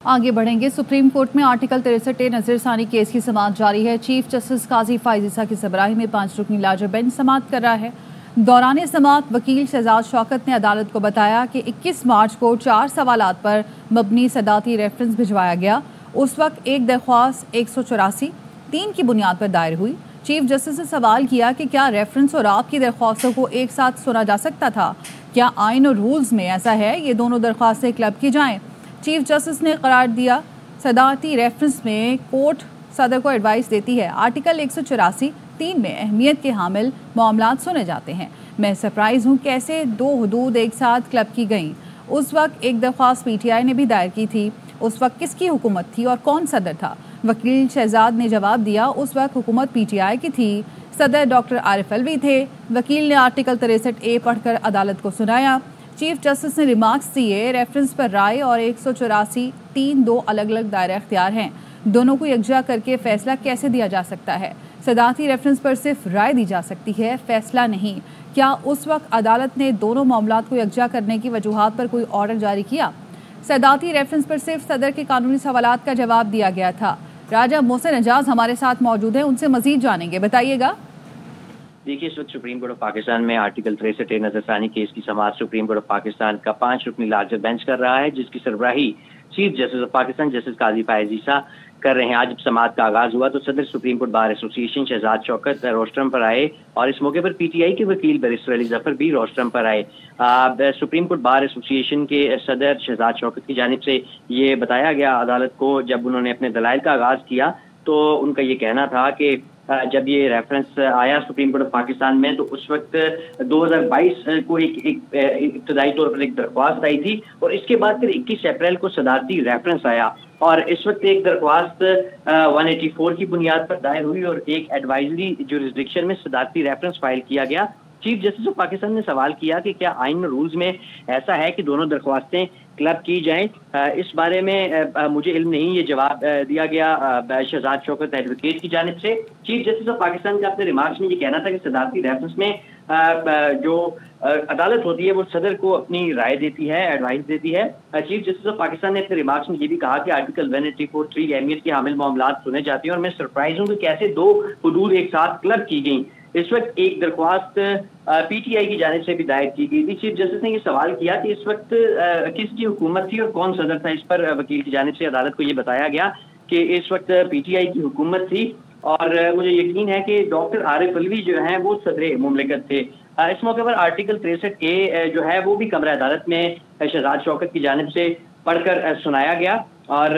आगे बढ़ेंगे। Supreme court में आर्टिकल 63 नजरसानी केस की समाअत जारी है। चीफ जस्टिस काजी फायज ईसा की सरबराही में 5 रुकनी लार्जर बेंच समाअत कर रहा है। दौरान समाअत वकील शहजाद शौकत ने अदालत को बताया कि 21 मार्च को 4 सवालात पर मबनी सदाती रेफरेंस भिजवाया गया। उस वक्त एक दरख्वास्त 184(3) की बुनियाद पर दायर हुई। चीफ जस्टिस ने सवाल किया कि क्या रेफरेंस और आपकी दरख्वास्तों को एक साथ सुना जा सकता था? क्या आइन और रूल्स में ऐसा है ये दोनों दरख्वास्तें क्लब की जाएं? चीफ जस्टिस ने करार दिया सदाती रेफरेंस में कोर्ट सदर को एडवाइस देती है आर्टिकल 184(3) में अहमियत के हामिल मामलात सुने जाते हैं। मैं सरप्राइज हूँ कैसे 2 हुदूद एक साथ क्लब की गईं। उस वक्त एक दरख्वास्त PTI ने भी दायर की थी। उस वक्त किसकी हुकूमत थी और कौन सदर था? वकील शहजाद ने जवाब दिया उस वक्त हुकूमत PTI की थी। सदर डॉक्टर आरिफ अलवी थे। वकील ने आर्टिकल 63A पढ़कर अदालत को सुनाया। चीफ जस्टिस ने रिमार्क्स दिए रेफरेंस पर राय और 184(3) दो अलग अलग दायरा इख्तियार हैं। दोनों को यकजा करके फैसला कैसे दिया जा सकता है? सदाती रेफरेंस पर सिर्फ राय दी जा सकती है, फैसला नहीं। क्या उस वक्त अदालत ने दोनों मामलात को यकजा करने की वजूहात पर कोई ऑर्डर जारी किया? सदाती रेफरेंस पर सिर्फ सदर के कानूनी सवालात का जवाब दिया गया था। राजा मोहसिन एजाज हमारे साथ मौजूद हैं, उनसे मजीद जानेंगे, बताइएगा। देखिए, इस वक्त सुप्रीम कोर्ट ऑफ पाकिस्तान में आर्टिकल 63 नजरसानी केस की समाअत सुप्रीम कोर्ट ऑफ पाकिस्तान का 5 रुकनी लार्जर बेंच कर रहा है, जिसकी सरबराही chief justice of Pakistan justice Qazi Faez Isa कर रहे हैं। आज जब समाअत का आगाज हुआ तो सदर Supreme Court Bar Association Shahzad Shaukat rostrum पर आए और इस मौके पर PTI के वकील बैरिस्टर अली जफर भी रोस्ट्रम पर आए। सुप्रीम कोर्ट बार एसोसिएशन के सदर शहजाद शौकत की जानिब से ये बताया गया अदालत को, जब उन्होंने अपने दलाइल का आगाज किया तो उनका ये कहना था कि जब ये रेफरेंस आया सुप्रीम कोर्ट ऑफ पाकिस्तान में तो उस वक्त 2022 को एक इब्तदाई तौर पर एक दरख्वास्त आई थी और इसके बाद फिर 21 अप्रैल को सदाती रेफरेंस आया और इस वक्त एक दरख्वास्त 184 की बुनियाद पर दायर हुई और एक एडवाइजरी जुरिसडिक्शन में सदाती रेफरेंस फाइल किया गया। चीफ जस्टिस ऑफ पाकिस्तान ने सवाल किया कि क्या आइन और रूल्स में ऐसा है कि दोनों दरख्वास्तें क्लब की जाएं। इस बारे में मुझे इल्म नहीं, ये जवाब दिया गया शहजाद शौकत एडवोकेट की जानिब से। चीफ जस्टिस ऑफ पाकिस्तान का अपने रिमार्क्स में ये कहना था कि सदाती रेफरेंस में जो अदालत होती है वो सदर को अपनी राय देती है, एडवाइस देती है। चीफ जस्टिस ऑफ पाकिस्तान ने अपने रिमार्क्स में ये भी कहा कि आर्टिकल 184(3) अहमियत के हामिल मामलात सुने जाते हैं और मैं सरप्राइज हूँ कि कैसे 2 हुदूद एक साथ क्लब की गई। इस वक्त एक दरख्वास्त PTI की जानिब से भी दायर की गई थी। चीफ जस्टिस ने ये सवाल किया कि इस वक्त किसकी हुकूमत थी और कौन सदर था। इस पर वकील की जानिब से अदालत को ये बताया गया कि इस वक्त PTI की हुकूमत थी और मुझे यकीन है कि डॉक्टर आरिफ अलवी जो हैं वो सदर मुमलिकत थे। इस मौके पर आर्टिकल 63A जो है वो भी कमरा अदालत में शहजाद शौकत की जानिब से पढ़कर सुनाया गया और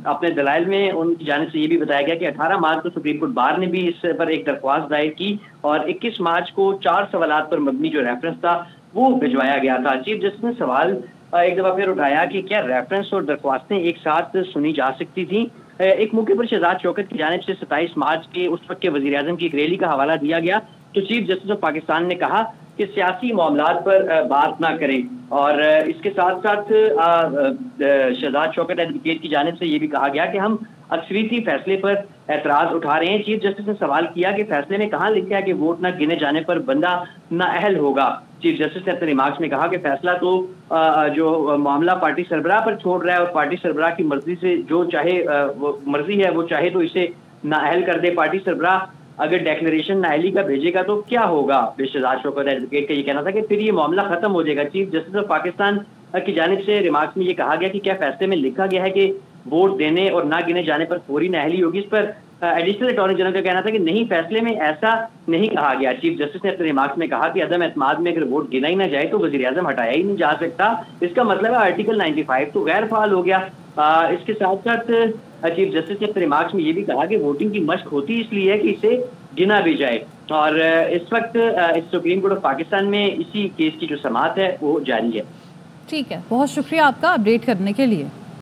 अपने दलाइल में उनकी जानिब से ये भी बताया गया कि 18 मार्च को सुप्रीम कोर्ट बार ने भी इस पर एक दरख्वास्त दायर की और 21 मार्च को 4 सवालात पर मबनी जो रेफरेंस था वो भिजवाया गया था। चीफ जस्टिस ने सवाल एक दफा फिर उठाया कि क्या रेफरेंस और दरख्वास्तें एक साथ सुनी जा सकती थी। एक मौके पर शहजाद शौकत की जानिब से 27 मार्च के उस वक्त के वजीर आजम की एक रैली का हवाला दिया गया तो चीफ जस्टिस ऑफ पाकिस्तान ने कहा कि सियासी मामलात पर बात ना करें और इसके साथ साथ शहजाद शौकत एडवोकेट की जानिब से ये भी कहा गया कि हम अक्सरियती फैसले पर एतराज उठा रहे हैं। चीफ जस्टिस ने सवाल किया कि फैसले में कहाँ लिखा है कि वोट ना गिने जाने पर बंदा नाअहल होगा। चीफ जस्टिस ने अपने रिमार्क्स में कहा कि फैसला तो जो मामला पार्टी सरबराह पर छोड़ रहा है और पार्टी सरबराह की मर्जी से जो चाहे वो मर्जी है वो चाहे तो इसे नाअहल कर दे। पार्टी सरबराह अगर डेक्लेरेशन नाअहली का भेजेगा तो क्या होगा। शहजाद शौकत एडवोकेट का ये कहना था कि फिर ये मामला खत्म हो जाएगा। चीफ जस्टिस ऑफ पाकिस्तान की जानिब से रिमार्क्स में ये कहा गया कि क्या फैसले में लिखा गया है कि वोट देने और ना गिने जाने पर फौरी नाअहली होगी। इस पर एडिशनल अटॉर्नी जनरल का कहना था कि नहीं, फैसले में ऐसा नहीं कहा गया। चीफ जस्टिस ने अपने रिमार्क्स में कहा कि अदम एतमाद में अगर वोट गिना ही ना जाए तो वजीर आजम हटाया ही नहीं जा सकता। इसका मतलब है आर्टिकल 95 तो गैर फाल हो गया। इसके साथ साथ चीफ जस्टिस ने अपने रिमार्क्स में ये भी कहा कि वोटिंग की मशक होती इसलिए है कि इसे गिना भी जाए और इस वक्त इस सुप्रीम कोर्ट ऑफ पाकिस्तान में इसी केस की जो समाअत है वो जारी है। ठीक है, बहुत शुक्रिया आपका अपडेट करने के लिए।